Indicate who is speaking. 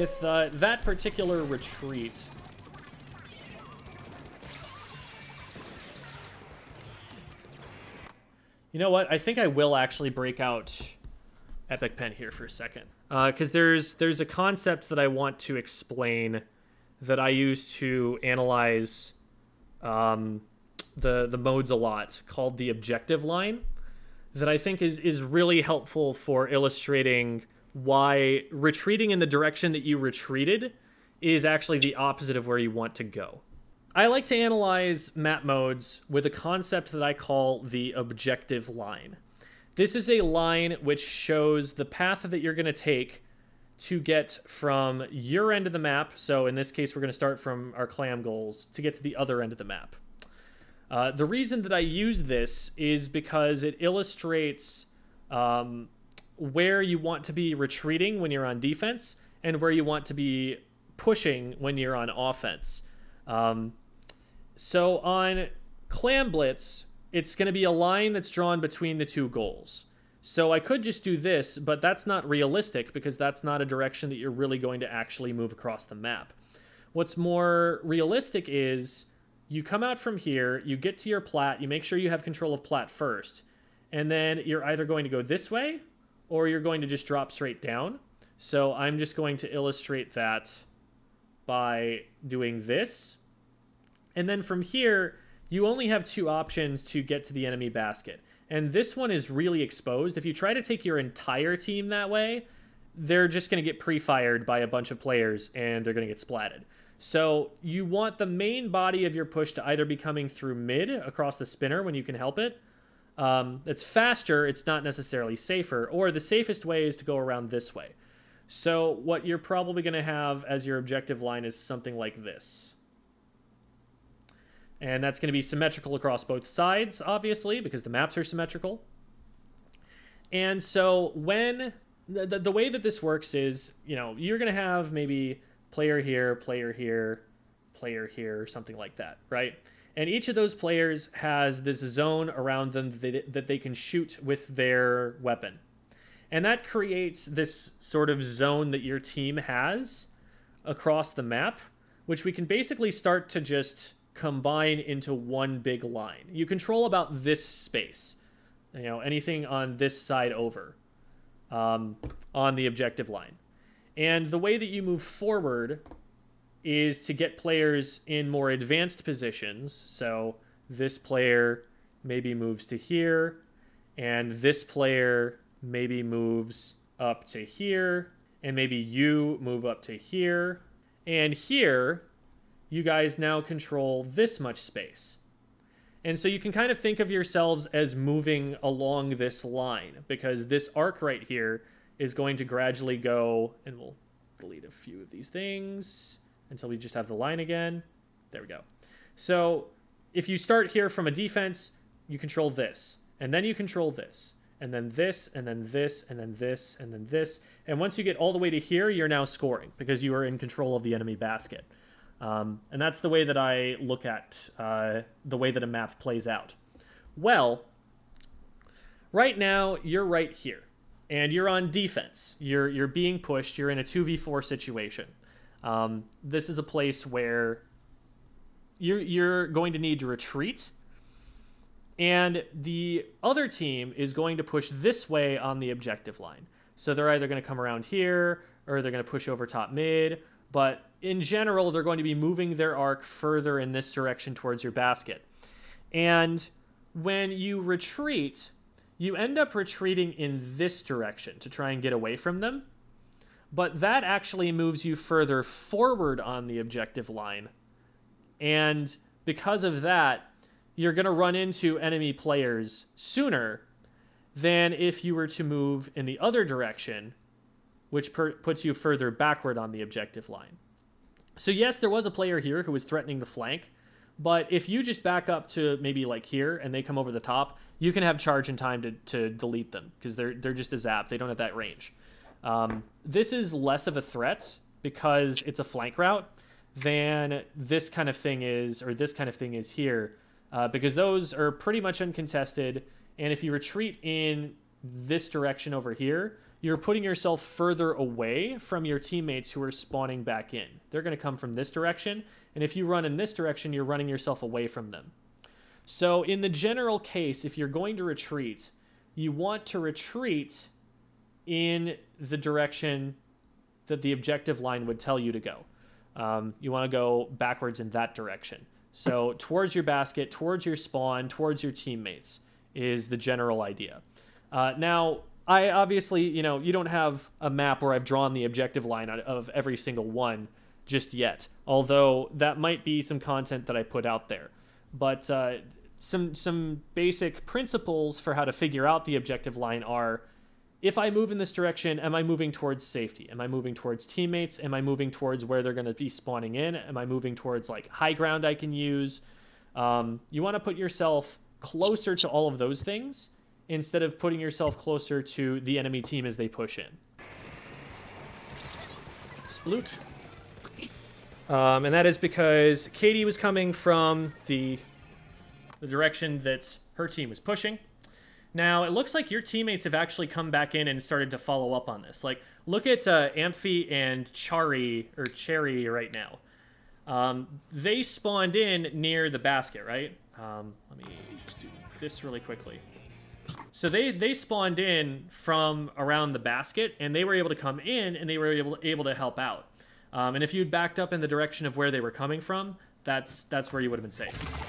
Speaker 1: with that particular retreat, you know what? I think I will actually break out Epic Pen here for a second. Because there's a concept that I want to explain that I use to analyze the modes a lot, called the objective line, that I think is really helpful for illustrating why retreating in the direction that you retreated is actually the opposite of where you want to go. I like to analyze map modes with a concept that I call the objective line. This is a line which shows the path that you're going to take to get from your end of the map. So in this case, we're going to start from our clam goals to get to the other end of the map. The reason that I use this is because it illustrates where you want to be retreating when you're on defense and where you want to be pushing when you're on offense. So on Clam Blitz, it's going to be a line that's drawn between the two goals. So I could just do this, but that's not realistic because that's not a direction that you're really going to actually move across the map. What's more realistic is you come out from here, you get to your plat, you make sure you have control of plat first, and then you're either going to go this way or you're going to just drop straight down. So I'm just going to illustrate that by doing this. And then from here, you only have two options to get to the enemy basket. And this one is really exposed. If you try to take your entire team that way, they're just going to get pre-fired by a bunch of players and they're going to get splatted. So you want the main body of your push to either be coming through mid across the spinner when you can help it. It's faster, it's not necessarily safer, or the safest way is to go around this way. So what you're probably going to have as your objective line is something like this. And that's going to be symmetrical across both sides, obviously, because the maps are symmetrical. And so when the way that this works is, you know, you're going to have maybe player here, player here, player here, something like that, right? And each of those players has this zone around them that they can shoot with their weapon. And that creates this sort of zone that your team has across the map, which we can basically start to just combine into one big line. You control about this space, you know, anything on this side over on the objective line. And the way that you move forward is to get players in more advanced positions. So this player maybe moves to here, and this player maybe moves up to here, and maybe you move up to here, and here you guys now control this much space. And so you can kind of think of yourselves as moving along this line, because this arc right here is going to gradually go, and we'll delete a few of these things until we just have the line again. There we go. So if you start here from a defense, you control this, and then you control this, and then this, and then this, and then this, and then this. And once you get all the way to here, you're now scoring because you are in control of the enemy basket. And that's the way that I look at the way that a map plays out. Well, right now you're right here, and you're on defense. You're being pushed. You're in a 2v4 situation. This is a place where you're going to need to retreat, and the other team is going to push this way on the objective line. So they're either going to come around here, or they're going to push over top mid, but in general, they're going to be moving their arc further in this direction towards your basket. And when you retreat, you end up retreating in this direction to try and get away from them. But that actually moves you further forward on the objective line. And because of that, you're going to run into enemy players sooner than if you were to move in the other direction, which puts you further backward on the objective line. So yes, there was a player here who was threatening the flank, but if you just back up to maybe like here and they come over the top, you can have charge in time to delete them because they're just a zap. They don't have that range. This is less of a threat because it's a flank route than this kind of thing is, or this kind of thing is here, because those are pretty much uncontested. And if you retreat in this direction over here, you're putting yourself further away from your teammates who are spawning back in. They're going to come from this direction, and if you run in this direction, you're running yourself away from them. So in the general case, if you're going to retreat, you want to retreat in the direction that the objective line would tell you to go. You want to go backwards in that direction. So towards your basket, towards your spawn, towards your teammates is the general idea. Now, I obviously, you don't have a map where I've drawn the objective line of every single one just yet, although that might be some content that I put out there. But some basic principles for how to figure out the objective line are: if I move in this direction, am I moving towards safety? Am I moving towards teammates? Am I moving towards where they're going to be spawning in? Am I moving towards like high ground I can use? You want to put yourself closer to all of those things instead of putting yourself closer to the enemy team as they push in. Sploot. And that is because Katie was coming from the direction that her team was pushing. Now, it looks like your teammates have actually come back in and started to follow up on this. Like, look at Amphi and Cherry right now. They spawned in near the basket, right? Let me just do this really quickly. So they spawned in from around the basket, and they were able to come in, and they were able to help out. And if you'd backed up in the direction of where they were coming from, that's where you would have been safe.